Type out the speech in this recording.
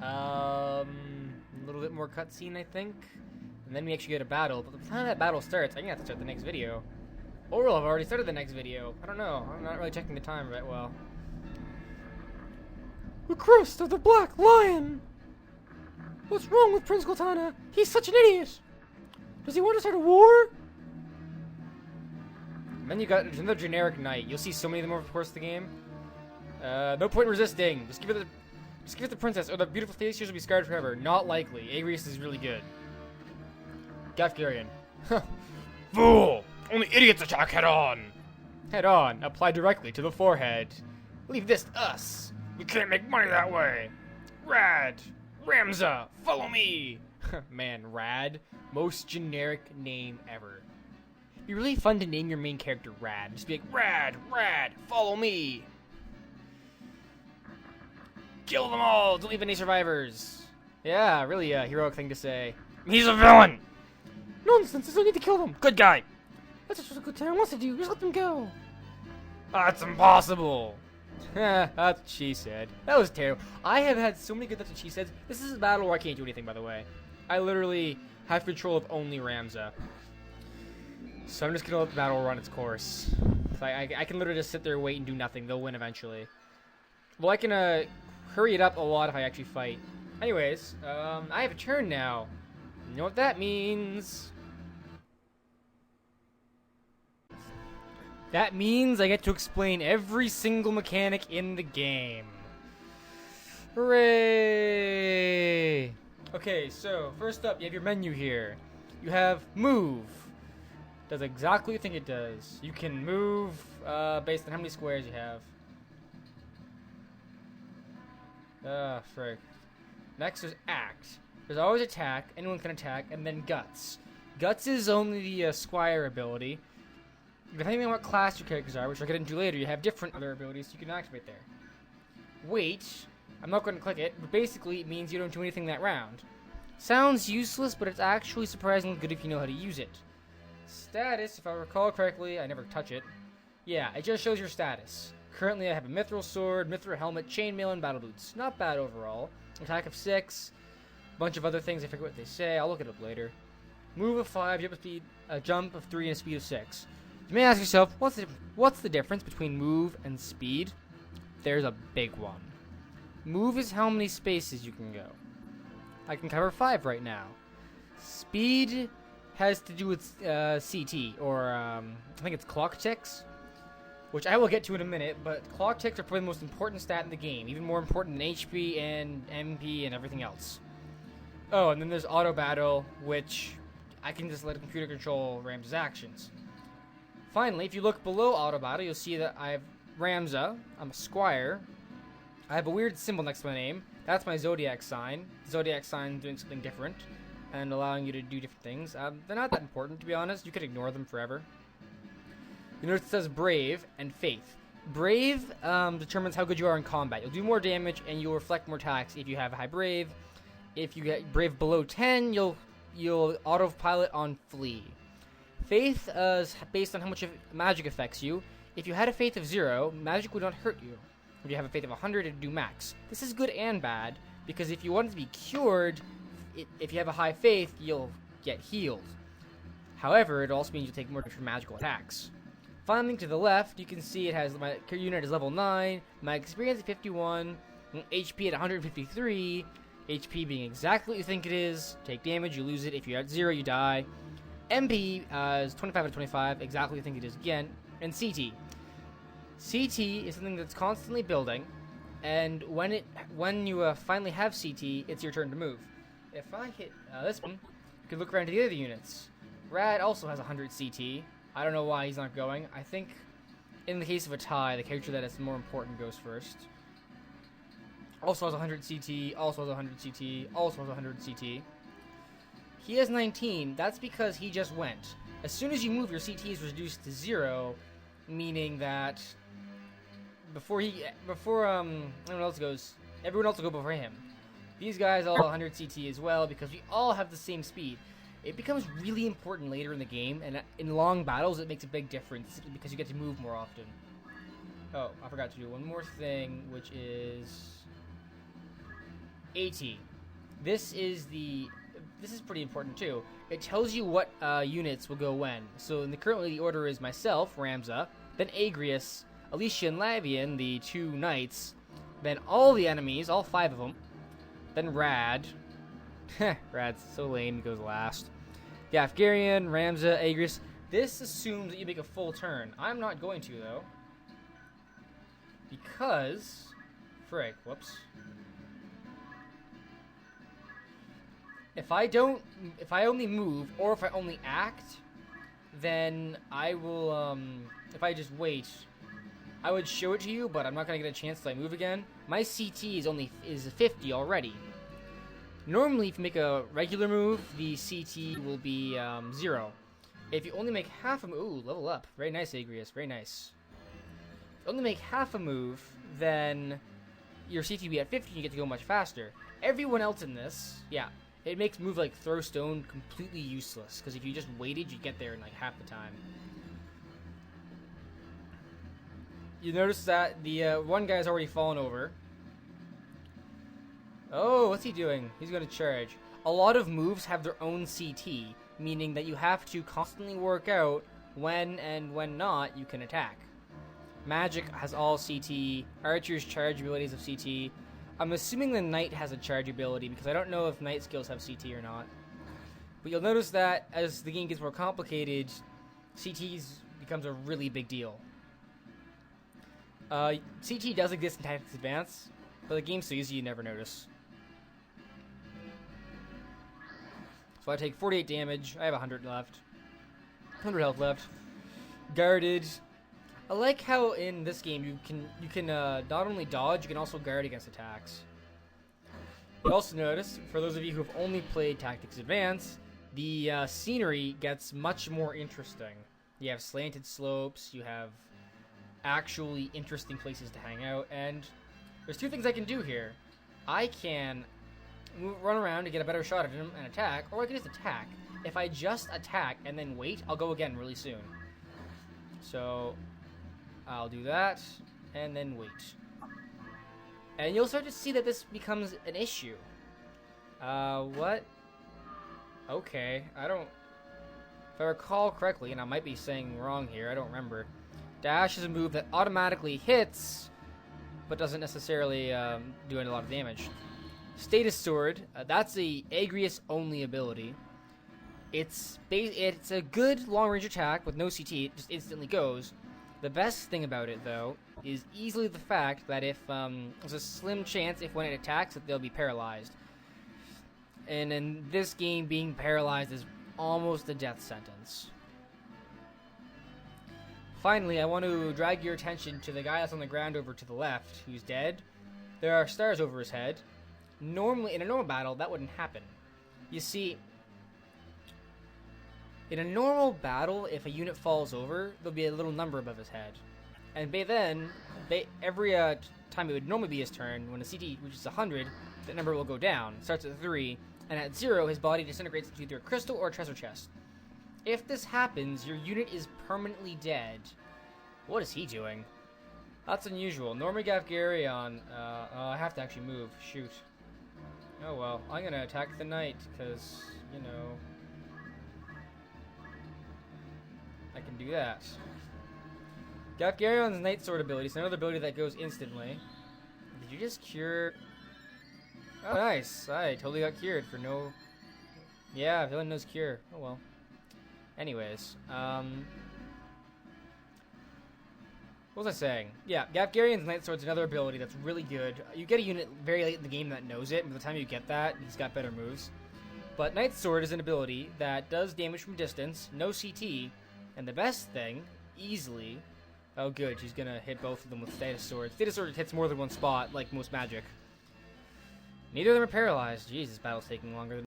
A little bit more cutscene, I think. And then we actually get a battle. But by the time that battle starts, I'm gonna have to start the next video. Or I've already started the next video. I don't know. I'm not really checking the time right well. The crest of the Black Lion! What's wrong with Prince Cortana? He's such an idiot! Does he want to start a war? And then you got another generic knight. You'll see so many of them over the course of the game. No point resisting. Just give it the princess, or the beautiful face will be scarred forever. Not likely. Agrius is really good. Gafgarian. Fool! Only idiots attack head on! Head on. Apply directly to the forehead. Leave this to us. We can't make money that way. Rad! Ramza! Follow me! Man, Rad. Most generic name ever. It'd be really fun to name your main character Rad. Just be like, Rad! Rad! Follow me! Kill them all! Don't leave any survivors! Yeah, really a heroic thing to say. He's a villain! Nonsense! I still need to kill them! Good guy! That's just what Cortana wants to do. Just let them go. That's impossible. That's what she said. That was terrible. I have had so many good that's what she said. This is a battle where I can't do anything, by the way. I literally have control of only Ramza. So I'm just going to let the battle run its course. I can literally just sit there and wait and do nothing. They'll win eventually. Well, I can hurry it up a lot if I actually fight. Anyways, I have a turn now. You know what that means? That means I get to explain every single mechanic in the game. Hooray! Okay, so first up, you have your menu here. You have move. Does exactly what you think it does. You can move based on how many squares you have. Frick. Next is act. There's always attack. Anyone can attack, and then guts. Guts is only the squire ability. Depending on what class your characters are, which I'll get into later, you have different other abilities you can activate there. Wait, I'm not going to click it, but basically it means you don't do anything that round. Sounds useless, but it's actually surprisingly good if you know how to use it. Status, if I recall correctly, I never touch it. Yeah, it just shows your status. Currently I have a mithril sword, mithril helmet, chainmail, and battle boots. Not bad overall. Attack of 6, a bunch of other things, I forget what they say, I'll look it up later. Move of 5, jump of 3, and a speed of 6. You may ask yourself, what's the difference between move and speed? There's a big one. Move is how many spaces you can go. I can cover 5 right now. Speed has to do with CT, or I think it's clock ticks, which I will get to in a minute, but clock ticks are probably the most important stat in the game, even more important than HP and MP and everything else. Oh, and then there's auto battle, which I can just let the computer control Ramza's actions. Finally, if you look below auto battle, you'll see that I have Ramza. I'm a squire. I have a weird symbol next to my name. That's my zodiac sign. The zodiac sign doing something different and allowing you to do different things. They're not that important, to be honest. You could ignore them forever. You notice it says Brave and Faith. Brave determines how good you are in combat. You'll do more damage and you'll reflect more attacks if you have a high Brave. If you get Brave below 10, you'll autopilot on Flee. Faith is based on how much magic affects you. If you had a faith of 0, magic would not hurt you. If you have a faith of 100, it would do max. This is good and bad, because if you want to be cured, if you have a high faith, you'll get healed. However, it also means you'll take more damage from magical attacks. Finally, to the left, you can see it has my unit is level 9, my experience at 51, HP at 153, HP being exactly what you think it is. Take damage, you lose it. If you're at 0, you die. MP is 25 out of 25, exactly what you think it is again. And CT. CT is something that's constantly building, and when you finally have CT, it's your turn to move. If I hit this one, you can look around to the other units. Rad also has 100 CT. I don't know why he's not going. I think in the case of a tie, the character that is more important goes first. Also has 100 CT, also has 100 CT, also has 100 CT. He has 19. That's because he just went. As soon as you move, your CT is reduced to 0, meaning that everyone else will go before him. These guys all have 100 CT as well because we all have the same speed. It becomes really important later in the game, and in long battles, it makes a big difference simply because you get to move more often. Oh, I forgot to do one more thing, which is AT. This is pretty important too. It tells you what units will go when. So currently the order is myself, Ramza, then Agrius, Alicia and Lavian, the 2 knights, then all the enemies, all 5 of them, then Rad. Rad's so lame, he goes last. Gafgarian, Ramza, Agrius. This assumes that you make a full turn. I'm not going to, though. Because... Frick, whoops. If I only move, or if I only act, then I will, if I just wait, I would show it to you, but I'm not going to get a chance till I move again. My CT is 50 already. Normally, if you make a regular move, the CT will be 0. If you only make half a move, ooh, level up. Very nice, Agrius, very nice. If you only make half a move, then your CT will be at 50 and you get to go much faster. Everyone else in this, yeah, it makes move like throw stone completely useless, because if you just waited, you'd get there in like half the time. You notice that the one guy's already fallen over. Oh, what's he doing? He's going to charge. A lot of moves have their own CT, meaning that you have to constantly work out when and when not you can attack. Magic has all CT. Archer's charge abilities have CT. I'm assuming the Knight has a charge ability, because I don't know if Knight skills have CT or not. But you'll notice that as the game gets more complicated, CTs becomes a really big deal. CT does exist in Tactics Advance, but the game's so easy you never notice. So I take 48 damage. I have 100 left. 100 health left. Guarded. I like how in this game you can not only dodge, you can also guard against attacks. You also notice, for those of you who have only played Tactics Advance, the scenery gets much more interesting. You have slanted slopes, you have actually interesting places to hang out, and there's 2 things I can do here. I can run around to get a better shot at him and attack, or I can just attack. If I just attack and then wait, I'll go again really soon. So I'll do that and then wait. And you'll start to see that this becomes an issue. What? Okay, if I recall correctly, and I might be saying wrong here, I don't remember. Dash is a move that automatically hits, but doesn't necessarily do a lot of damage. Status Sword, that's a Agrius only ability. It's a good long-range attack with no CT, it just instantly goes. The best thing about it, though, is easily the fact that if there's a slim chance if when it attacks that they'll be paralyzed. And in this game, being paralyzed is almost a death sentence. Finally, I want to drag your attention to the guy that's on the ground over to the left, who's dead. There are stars over his head. Normally, in a normal battle, that wouldn't happen. You see, in a normal battle, if a unit falls over, there'll be a little number above his head. And every time it would normally be his turn, when the CT reaches 100, that number will go down. It starts at 3, and at 0, his body disintegrates into either a crystal or a treasure chest. If this happens, your unit is permanently dead. What is he doing? That's unusual. Normally Gafgarion, I have to actually move. Shoot. Oh well, I'm gonna attack the Knight, because, you know, I can do that. Gafgarion's Knight Sword ability is another ability that goes instantly. Did you just cure? Oh, nice. I totally got cured for no... Yeah, villain knows cure. Oh well. Anyways, what was I saying? Yeah, Gafgarion's Knight Sword's another ability that's really good. You get a unit very late in the game that knows it, and by the time you get that, he's got better moves. But Knight Sword is an ability that does damage from distance, no CT, and the best thing, easily... Oh good, she's gonna hit both of them with Status Sword. Status Sword hits more than one spot, like most magic. Neither of them are paralyzed. Jeez, this battle's taking longer than